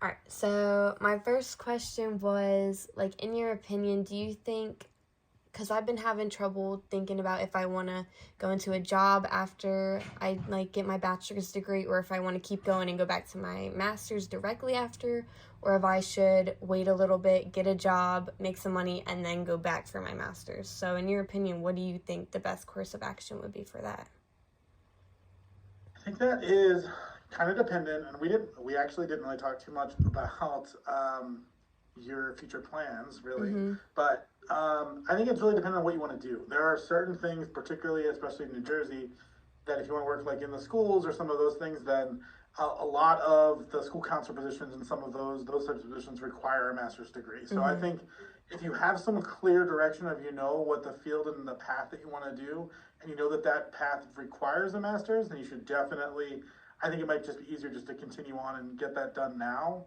All right, so my first question was, like, in your opinion, do you think, because I've been having trouble thinking about if I want to go into a job after I, like, get my bachelor's degree, or if I want to keep going and go back to my master's directly after, or if I should wait a little bit, get a job, make some money, and then go back for my master's. So in your opinion, what do you think the best course of action would be for that? I think that is kind of dependent, and we actually didn't really talk too much about your future plans, really. Mm-hmm. But I think it's really dependent on what you want to do. There are certain things, particularly, especially in New Jersey, that if you want to work like in the schools or some of those things, then a lot of the school counselor positions and some of those types of positions require a master's degree. So I Mm-hmm. think if you have some clear direction of what the field and the path that you want to do, and you know that that path requires a master's, then you should definitely. I think it might just be easier just to continue on and get that done now,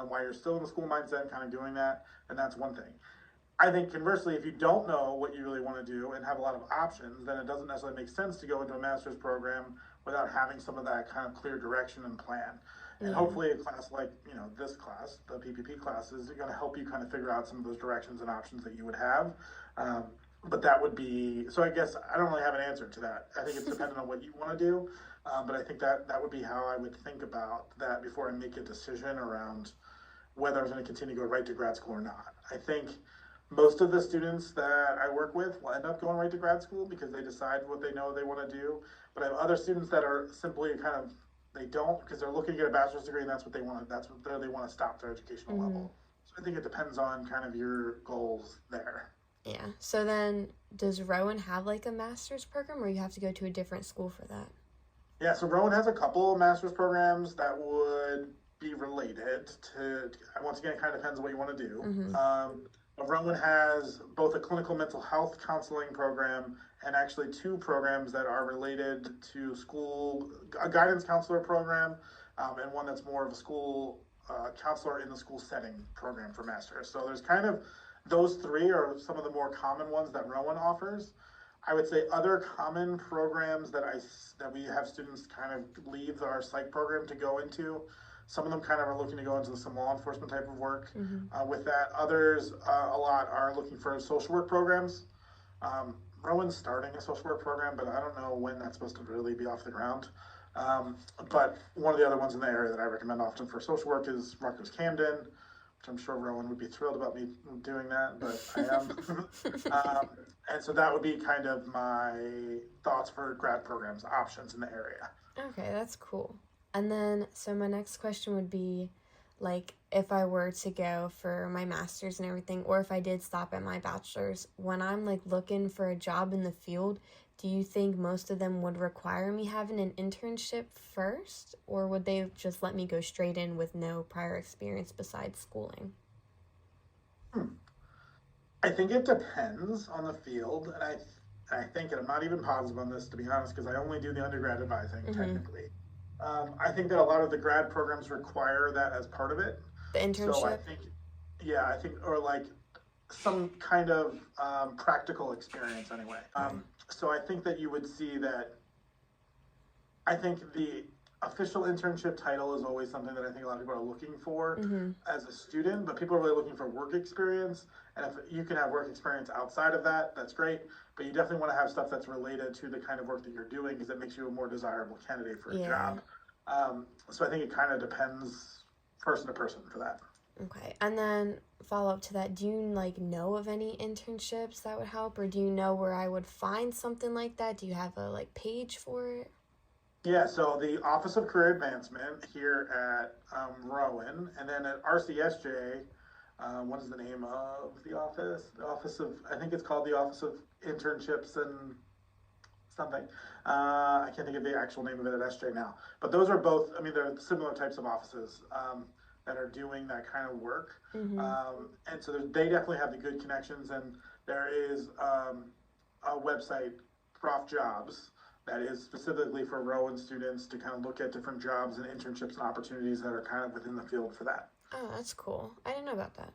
while you're still in the school mindset, kind of doing that, and that's one thing. I think conversely, if you don't know what you really want to do and have a lot of options, then it doesn't necessarily make sense to go into a master's program without having some of that kind of clear direction and plan. And Yeah. hopefully, a class like this class, the PPP class, is going to help you kind of figure out some of those directions and options that you would have. Um, but that would be so. I guess I don't really have an answer to that. I think it's dependent on what you want to do. But I think that would be how I would think about that before I make a decision around whether I was going to continue to go right to grad school or not. I think most of the students that I work with will end up going right to grad school because they decide what they know they want to do. But I have other students that are simply kind of they don't because they're looking to get a bachelor's degree and that's what they want to that's what they want to stop their educational Mm-hmm. level. So I think it depends on kind of your goals there. Yeah. So then, does Rowan have like a master's program, or you have to go to a different school for that? Yeah, so Rowan has a couple of master's programs that would be related to. Once again, it kind of depends on what you want to do. Mm-hmm. Rowan has both a clinical mental health counseling program and actually two programs that are related to school, a guidance counselor program, and one that's more of a school counselor in the school setting program for masters. So there's kind of those three are some of the more common ones that Rowan offers. I would say other common programs that we have students kind of leave our psych program to go into. Some of them kind of are looking to go into some law enforcement type of work. Mm-hmm. With that, others a lot are looking for social work programs. Rowan's starting a social work program, but I don't know when that's supposed to really be off the ground. But one of the other ones in the area that I recommend often for social work is Rutgers Camden, which I'm sure Rowan would be thrilled about me doing that, but I am. And so that would be kind of my thoughts for grad programs options in the area. Okay, that's cool. And then, so my next question would be, like, if I were to go for my master's and everything, or if I did stop at my bachelor's, when I'm like looking for a job in the field, do you think most of them would require me having an internship first, or would they just let me go straight in with no prior experience besides schooling? Hmm. I think it depends on the field, and I think, and I'm not even positive on this to be honest, because I only do the undergrad advising Mm-hmm. technically. I think that a lot of the grad programs require that as part of it. The So I internship? think, yeah, I think, or like some kind of practical experience anyway. Okay. So I think that you would see that I think the official internship title is always something that I think a lot of people are looking for Mm-hmm. as a student, but people are really looking for work experience. And if you can have work experience outside of that, that's great. But you definitely want to have stuff that's related to the kind of work that you're doing because it makes you a more desirable candidate for a Yeah. job. So I think it kind of depends person to person for that. Okay. And then follow up to that, do you like know of any internships that would help, or do you know where I would find something like that? Do you have a like page for it? Yeah, so the Office of Career Advancement here at Rowan, and then at RCSJ, what is the name of the office? The Office of, I think it's called the Office of Internships and something. I can't think of the actual name of it at SJ now. But those are both, I mean, they're similar types of offices that are doing that kind of work. Mm-hmm. And so they definitely have the good connections, and there is a website, Prof Jobs, that is specifically for Rowan students to kind of look at different jobs and internships and opportunities that are kind of within the field for that. Oh, that's cool. I didn't know about that.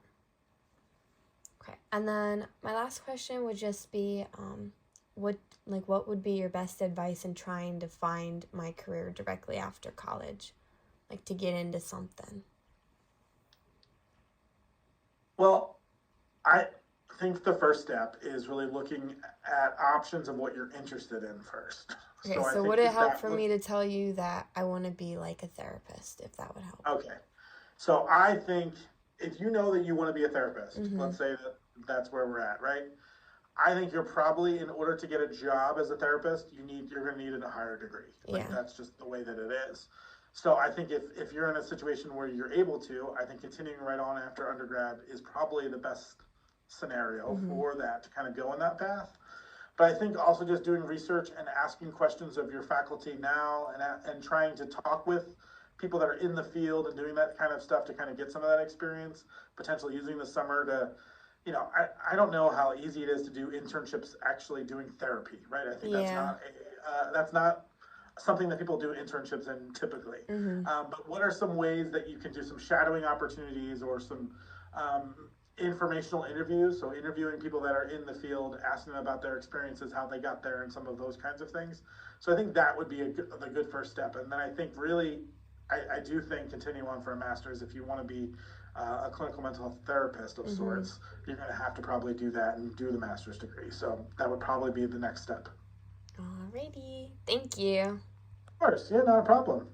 Okay. And then my last question would just be, what what would be your best advice in trying to find my career directly after college, like to get into something? Well, I think the first step is really looking at options of what you're interested in first. Okay, So I so would think it that help that for would, me to tell you that I want to be like a therapist, if that would help? okay. So I think if you know that you want to be a therapist, Mm-hmm. let's say that that's where we're at, right? I think you're probably, in order to get a job as a therapist, you're going to need a higher degree. Like Yeah. that's just the way that it is. So I think if you're in a situation where you're able to, I think continuing right on after undergrad is probably the best scenario Mm-hmm. for that to kind of go in that path. But I think also just doing research and asking questions of your faculty now, and trying to talk with people that are in the field and doing that kind of stuff to kind of get some of that experience, potentially using the summer to, I don't know how easy it is to do internships actually doing therapy, right? I think Yeah. that's not something that people do internships in typically. Mm-hmm. But what are some ways that you can do some shadowing opportunities or some um, informational interviews? So interviewing people that are in the field, asking them about their experiences, how they got there, and some of those kinds of things. So I think that would be a good first step. And then I think really, I do think continuing on for a master's, if you want to be a clinical mental health therapist of Mm-hmm. sorts, you're going to have to probably do that and do the master's degree. So that would probably be the next step. Alrighty. Thank you. Of course, yeah, not a problem.